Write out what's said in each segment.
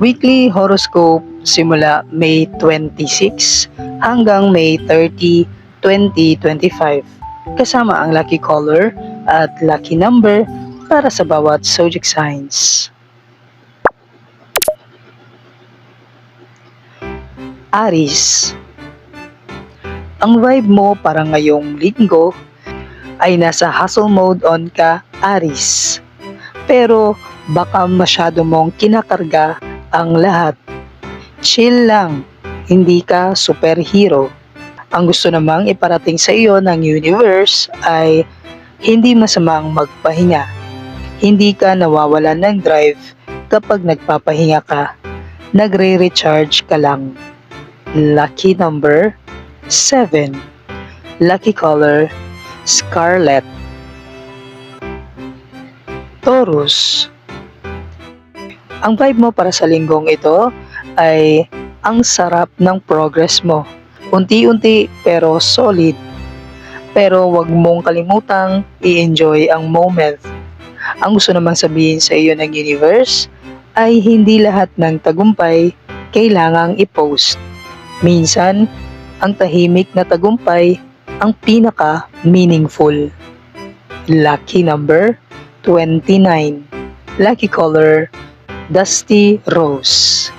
Weekly horoscope simula May 26 hanggang May 30, 2025. Kasama ang lucky color at lucky number para sa bawat zodiac signs. Aries. Ang vibe mo para ngayong linggo ay nasa hustle mode on ka, Aries. Pero baka masyado mong kinakarga ang lahat. Chill lang, hindi ka superhero. Ang gusto namang iparating sa iyo ng universe ay hindi masamang magpahinga. Hindi ka nawawalan ng drive kapag nagpapahinga ka. Nagre-recharge ka lang. Lucky number 7. Lucky color scarlet. Taurus. Ang vibe mo para sa linggong ito ay ang sarap ng progress mo. Unti-unti pero solid. Pero wag mong kalimutang i-enjoy ang moment. Ang gusto namang sabihin sa iyo ng universe ay hindi lahat ng tagumpay kailangang i-post. Minsan, ang tahimik na tagumpay ang pinaka-meaningful. Lucky number 29. Lucky color dusty rose.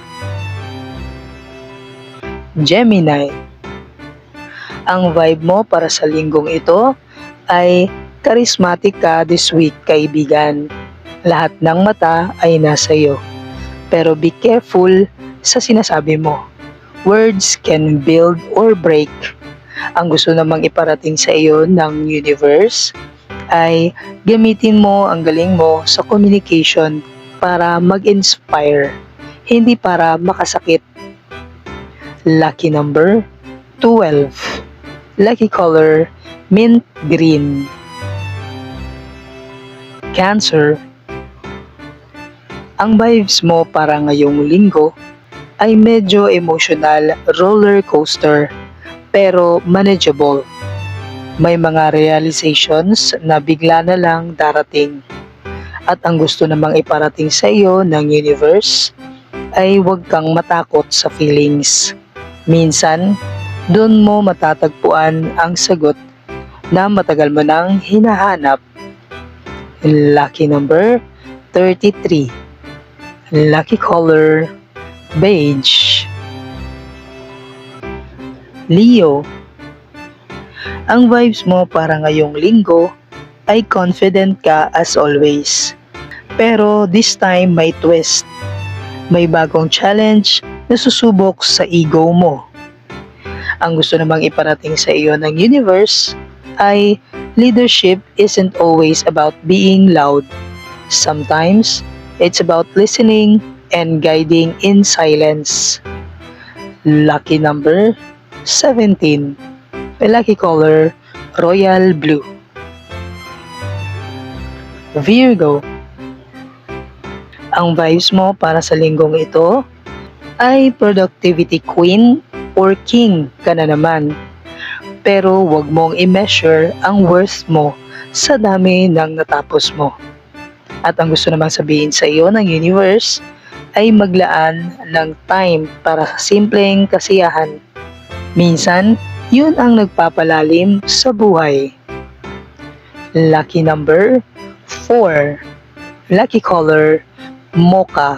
Gemini. Ang vibe mo para sa linggong ito ay charismatic ka this week, kaibigan. Lahat ng mata ay nasa iyo. Pero be careful sa sinasabi mo. Words can build or break. Ang gusto namang iparating sa iyo ng universe ay gamitin mo ang galing mo sa communication para mag-inspire, hindi para makasakit. Lucky number 12. Lucky color mint green. Cancer. Ang vibes mo para ngayong linggo ay medyo emotional roller coaster pero manageable. May mga realizations na bigla na lang darating. At ang gusto namang iparating sa iyo ng universe ay huwag kang matakot sa feelings. Minsan, doon mo matatagpuan ang sagot na matagal mo nang hinahanap. Lucky number 33. Lucky color beige. Leo. Ang vibes mo para ngayong linggo ay confident ka as always. Pero this time may twist. May bagong challenge na susubok sa ego mo. Ang gusto namang iparating sa iyo ng universe ay leadership isn't always about being loud. Sometimes, it's about listening and guiding in silence. Lucky number 17. Lucky color royal blue. Virgo. Ang vibes mo para sa linggong ito ay productivity queen or king ka na naman. Pero wag mong i-measure ang worth mo sa dami ng natapos mo. At ang gusto namang sabihin sa iyo ng universe ay maglaan ng time para sa simpleng kasiyahan. Minsan, yun ang nagpapalalim sa buhay. Lucky number 4. Lucky color mocha.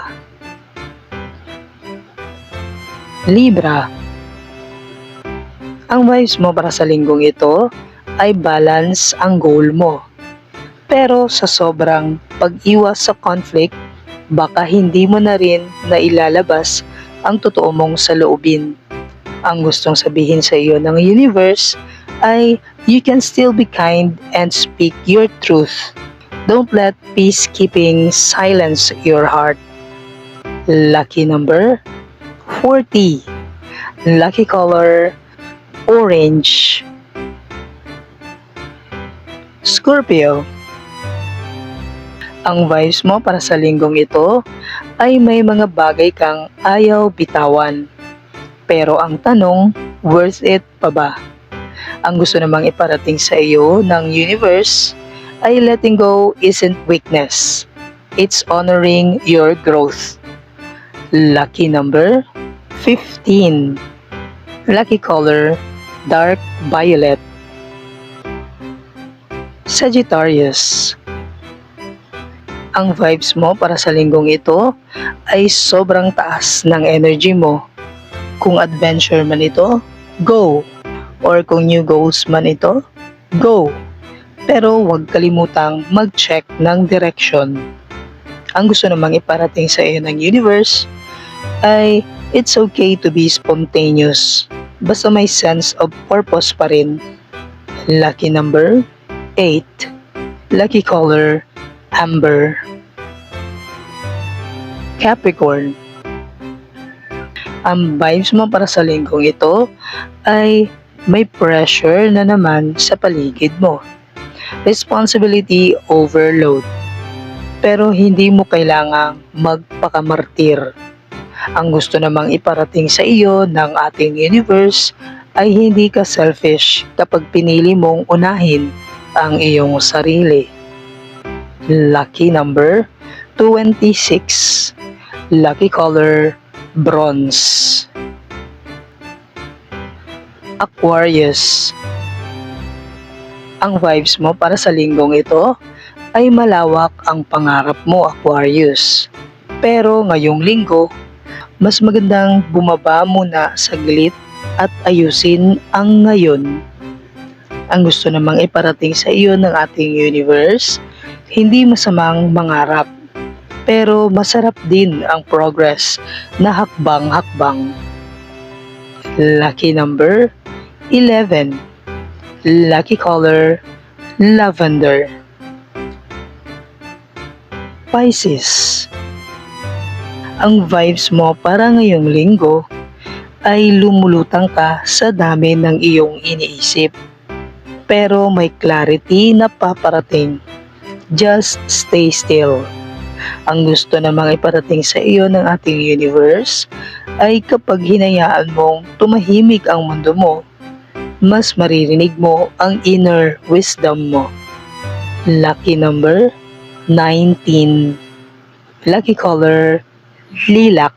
Libra. Ang vibes mo para sa linggong ito ay balance ang goal mo. Pero sa sobrang pag-iwas sa conflict, baka hindi mo na rin nailalabas ang totoo mong saloobin. Ang gustong sabihin sa iyo ng universe ay you can still be kind and speak your truth. Don't let peacekeeping silence your heart. Lucky number 40. Lucky color orange. Scorpio. Ang vibes mo para sa linggong ito ay may mga bagay kang ayaw bitawan. Pero ang tanong, worth it pa ba? Ang gusto namang iparating sa iyo ng universe ay letting go isn't weakness. It's honoring your growth. Lucky number 15. Lucky color dark violet. Sagittarius. Ang vibes mo para sa linggong ito ay sobrang taas ng energy mo. Kung adventure man ito, go! Or kung new goals man ito, go! Pero huwag kalimutang mag-check ng direction. Ang gusto namang iparating sa iyo ng universe ay it's okay to be spontaneous. Basta may sense of purpose pa rin. Lucky number 8. Lucky color amber. Capricorn. Ang vibes mo para sa linggong ito ay may pressure na naman sa paligid mo. Responsibility overload. Pero hindi mo kailangang magpakamartir. Ang gusto namang iparating sa iyo ng ating universe ay hindi ka selfish kapag pinili mong unahin ang iyong sarili. Lucky number 26. Lucky color bronze. Aquarius. Ang vibes mo para sa linggong ito ay malawak ang pangarap mo, Aquarius. Pero ngayong linggo, mas magandang bumaba muna saglit at ayusin ang ngayon. Ang gusto namang iparating sa iyo ng ating universe, hindi masamang mangarap, pero masarap din ang progress na hakbang-hakbang. Lucky number 11. Lucky color lavender. Pisces. Ang vibes mo para ngayong linggo ay lumulutang ka sa dami ng iyong iniisip. Pero may clarity na paparating. Just stay still. Ang gusto namang iparating sa iyo ng ating universe ay kapag hinayaan mong tumahimik ang mundo mo, mas maririnig mo ang inner wisdom mo. Lucky number 19. Lucky color lilac.